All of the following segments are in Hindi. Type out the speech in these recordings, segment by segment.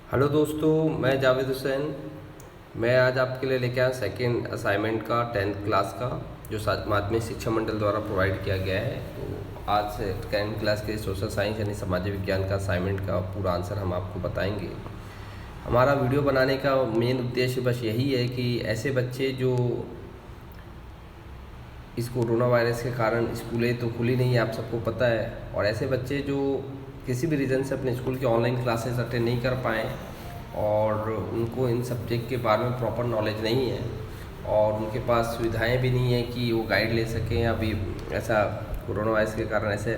हेलो दोस्तों, मैं जावेद हुसैन। मैं आज आपके लिए लेके आया सेकेंड असाइनमेंट का 10th क्लास का, जो माध्यमिक शिक्षा मंडल द्वारा प्रोवाइड किया गया है। तो आज से 10th क्लास के सोशल साइंस यानी सामाजिक विज्ञान का असाइनमेंट का पूरा आंसर हम आपको बताएंगे। हमारा वीडियो बनाने का मेन उद्देश्य बस यही है कि ऐसे बच्चे जो इस कोरोना वायरस के कारण स्कूलें तो खुली नहीं है, आप सबको पता है, और ऐसे बच्चे जो किसी भी रीज़न से अपने स्कूल की ऑनलाइन क्लासेस अटेंड नहीं कर पाएँ और उनको इन सब्जेक्ट के बारे में प्रॉपर नॉलेज नहीं है और उनके पास सुविधाएं भी नहीं है कि वो गाइड ले सकें। अभी ऐसा कोरोना वायरस के कारण ऐसे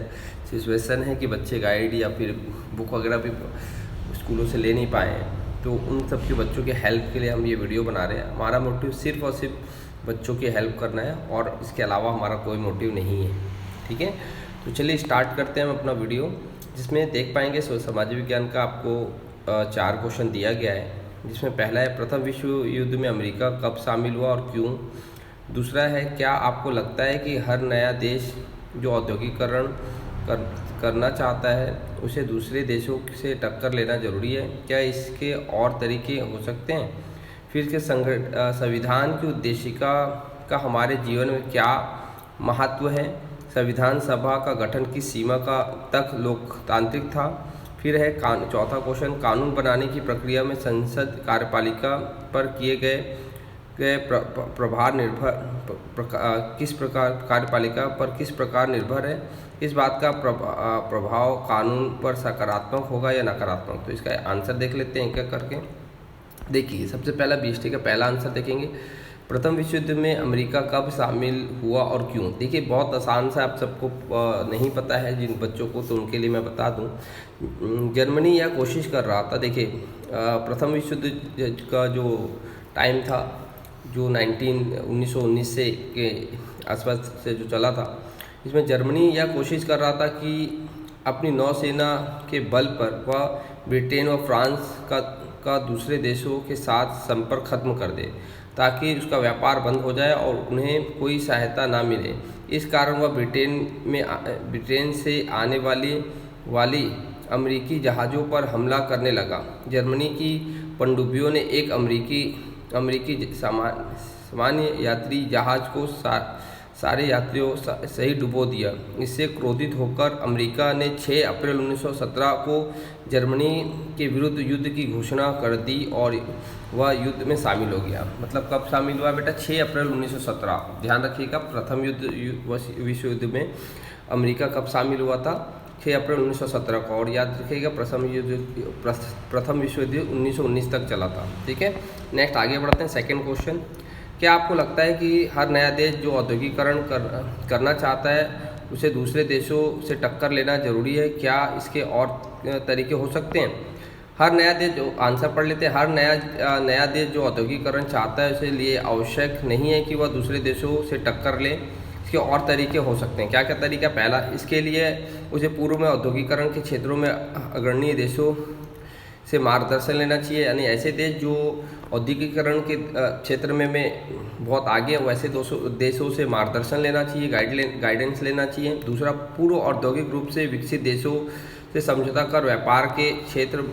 सिचुएशन है कि बच्चे गाइड या फिर बुक वगैरह भी स्कूलों से ले नहीं पाए हैं। तो उन सब के बच्चों के हेल्प के लिए हम ये वीडियो बना रहे हैं। हमारा मोटिव सिर्फ और सिर्फ बच्चों की हेल्प करना है और इसके अलावा हमारा कोई मोटिव नहीं है। ठीक है, तो चलिए स्टार्ट करते हैं हम अपना वीडियो, जिसमें देख पाएंगे सामाजिक विज्ञान का आपको 4 क्वेश्चन दिया गया है। जिसमें पहला है, प्रथम विश्व युद्ध में अमेरिका कब शामिल हुआ और क्यों। दूसरा है, क्या आपको लगता है कि हर नया देश जो औद्योगिकरण करना चाहता है उसे दूसरे देशों से टक्कर लेना ज़रूरी है, क्या इसके और तरीके हो सकते हैं। फिर के संविधान की उद्देशिका का हमारे जीवन में क्या महत्व है। संविधान सभा का गठन किस सीमा का तक लोकतांत्रिक था। फिर है चौथा क्वेश्चन, कानून बनाने की प्रक्रिया में संसद कार्यपालिका पर किए गए प्रभार किस प्रकार कार्यपालिका पर किस प्रकार निर्भर है। इस बात का प्रभाव कानून पर सकारात्मक होगा या नकारात्मक। तो इसका आंसर देख लेते हैं क्या करके। देखिए, सबसे पहला बीएसटी का पहला आंसर देखेंगे, प्रथम विश्व युद्ध में अमेरिका कब शामिल हुआ और क्यों। देखिए, बहुत आसान सा, आप सबको नहीं पता है जिन बच्चों को, तो उनके लिए मैं बता दूं। जर्मनी यह कोशिश कर रहा था। देखिए, प्रथम विश्व युद्ध का जो टाइम था, जो 1919 से के आसपास से जो चला था, इसमें जर्मनी यह कोशिश कर रहा था कि अपनी नौसेना के बल पर वह ब्रिटेन व फ्रांस का दूसरे देशों के साथ संपर्क खत्म कर दे, ताकि उसका व्यापार बंद हो जाए और उन्हें कोई सहायता ना मिले। इस कारण वह ब्रिटेन से आने वाली अमेरिकी जहाज़ों पर हमला करने लगा। जर्मनी की पनडुब्बियों ने एक अमेरिकी सामान्य यात्री जहाज़ को सारे यात्रियों सही डुबो दिया। इससे क्रोधित होकर अमेरिका ने 6 अप्रैल 1917 को जर्मनी के विरुद्ध युद्ध की घोषणा कर दी और वह युद्ध में शामिल हो गया। मतलब कब शामिल हुआ बेटा? 6 अप्रैल 1917। ध्यान रखिएगा, प्रथम विश्व युद्ध में अमेरिका कब शामिल हुआ था? 6 अप्रैल 1917 को। और याद रखिएगा, प्रथम विश्व युद्ध 1919 तक चला था। ठीक है, नेक्स्ट आगे बढ़ते हैं। सेकेंड क्वेश्चन, क्या आपको लगता है कि हर नया देश जो औद्योगिकरण करना चाहता है उसे दूसरे देशों से टक्कर लेना ज़रूरी है, क्या इसके और तरीके हो सकते हैं। हर नया देश जो, आंसर पढ़ लेते हैं, हर नया देश जो औद्योगिकरण चाहता है उसे लिए आवश्यक नहीं है कि वह दूसरे देशों से टक्कर ले। इसके और तरीके हो सकते हैं। क्या क्या तरीका? पहला, इसके लिए उसे पूर्व में औद्योगिकरण के क्षेत्रों में अग्रणी देशों से मार्गदर्शन लेना चाहिए, यानी ऐसे देश जो औद्योगिकरण के क्षेत्र में बहुत आगे हैं, वैसे देशों से मार्गदर्शन लेना चाहिए, गाइडेंस लेना चाहिए। दूसरा, पूर्व औद्योगिक रूप से विकसित देशों से समझौता कर व्यापार के क्षेत्र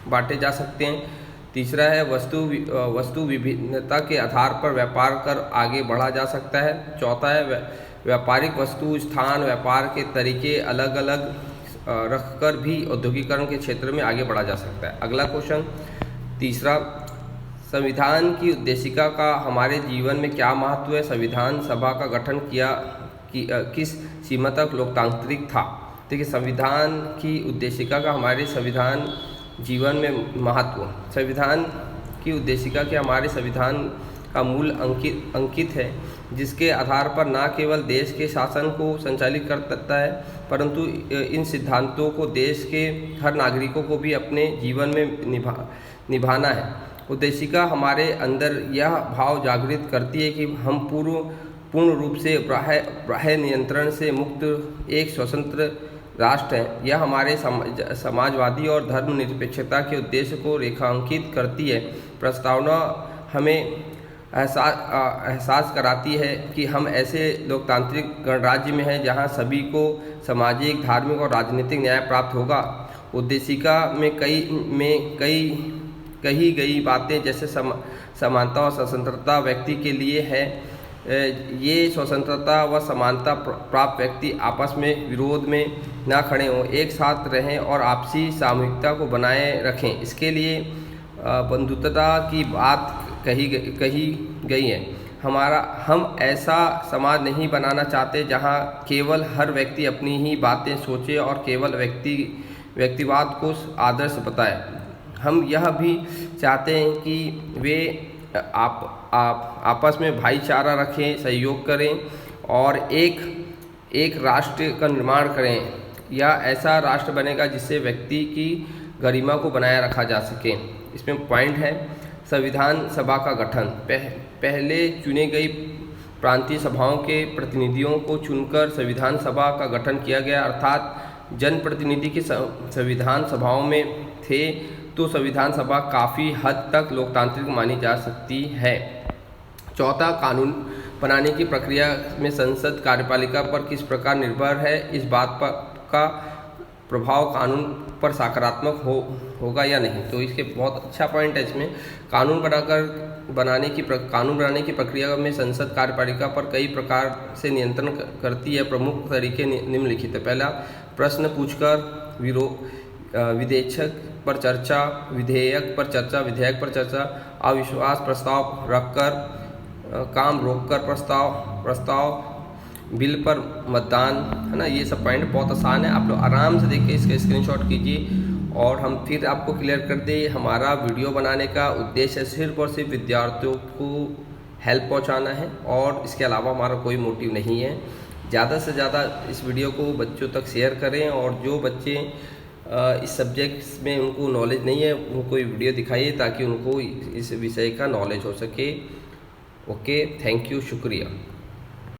बांटे जा सकते हैं। तीसरा है, वस्तु विभिन्नता के आधार पर व्यापार कर आगे बढ़ा जा सकता है। चौथा है, व्यापारिक वस्तु स्थान व्यापार के तरीके अलग अलग रखकर भी औद्योगिकरण के क्षेत्र में आगे बढ़ा जा सकता है। अगला क्वेश्चन, तीसरा, संविधान की उद्देशिका का हमारे जीवन में क्या महत्व है। संविधान सभा का गठन किस सीमा तक लोकतांत्रिक था। देखिए, संविधान की उद्देशिका का हमारे संविधान जीवन में महत्व। संविधान की उद्देशिका के हमारे संविधान का मूल अंकित है, जिसके आधार पर न केवल देश के शासन को संचालित करता है, परंतु इन सिद्धांतों को देश के हर नागरिकों को भी अपने जीवन में निभाना है। उद्देशिका हमारे अंदर यह भाव जागृत करती है कि हम पूर्ण रूप से बाह्य नियंत्रण से मुक्त एक स्वतंत्र राष्ट्र है। यह हमारे समाजवादी और धर्मनिरपेक्षता के उद्देश्य को रेखांकित करती है। प्रस्तावना हमें एहसास कराती है कि हम ऐसे लोकतांत्रिक गणराज्य में हैं जहां सभी को सामाजिक, धार्मिक और राजनीतिक न्याय प्राप्त होगा उद्देशिका में कही गई बातें जैसे समानता और स्वतंत्रता व्यक्ति के लिए है। ये स्वतंत्रता व समानता प्राप्त व्यक्ति आपस में विरोध में ना खड़े हों, एक साथ रहें और आपसी सामूहिकता को बनाए रखें। इसके लिए बंधुत्वता की बात कही गई है। हम ऐसा समाज नहीं बनाना चाहते जहां केवल हर व्यक्ति अपनी ही बातें सोचे और केवल व्यक्तिवाद को आदर्श बताए। हम यह भी चाहते हैं कि वे आप आपस में भाईचारा रखें, सहयोग करें और एक राष्ट्र का निर्माण करें। या ऐसा राष्ट्र बनेगा जिससे व्यक्ति की गरिमा को बनाए रखा जा सके। इसमें पॉइंट है संविधान सभा का गठन। पहले चुने गई प्रांतीय सभाओं के प्रतिनिधियों को चुनकर संविधान सभा का गठन किया गया, अर्थात जनप्रतिनिधि की संविधान सभाओं में थे तो संविधान सभा काफ़ी हद तक लोकतांत्रिक मानी जा सकती है। चौथा, कानून बनाने की प्रक्रिया में संसद कार्यपालिका पर किस प्रकार निर्भर है, इस बात का प्रभाव कानून पर सकारात्मक होगा या नहीं। तो इसके बहुत अच्छा पॉइंट है। इसमें कानून बनाने की प्रक्रिया में संसद कार्यपालिका पर कई प्रकार से नियंत्रण करती है। प्रमुख तरीके निम्नलिखित है। पहला, प्रश्न पूछकर, विधेयक पर चर्चा, विधेयक पर चर्चा, अविश्वास प्रस्ताव रखकर, काम रोककर प्रस्ताव, बिल पर मतदान, है ना। ये सब पॉइंट बहुत आसान है, आप लोग आराम से देखिए, इसका स्क्रीनशॉट कीजिए। और हम फिर आपको क्लियर कर दें, हमारा वीडियो बनाने का उद्देश्य सिर्फ और सिर्फ विद्यार्थियों को हेल्प पहुंचाना है और इसके अलावा हमारा कोई मोटिव नहीं है। ज़्यादा से ज़्यादा इस वीडियो को बच्चों तक शेयर करें और जो बच्चे इस सब्जेक्ट में उनको नॉलेज नहीं है उनको ये वीडियो दिखाइए ताकि उनको इस विषय का नॉलेज हो सके। ओके, थैंक यू, शुक्रिया।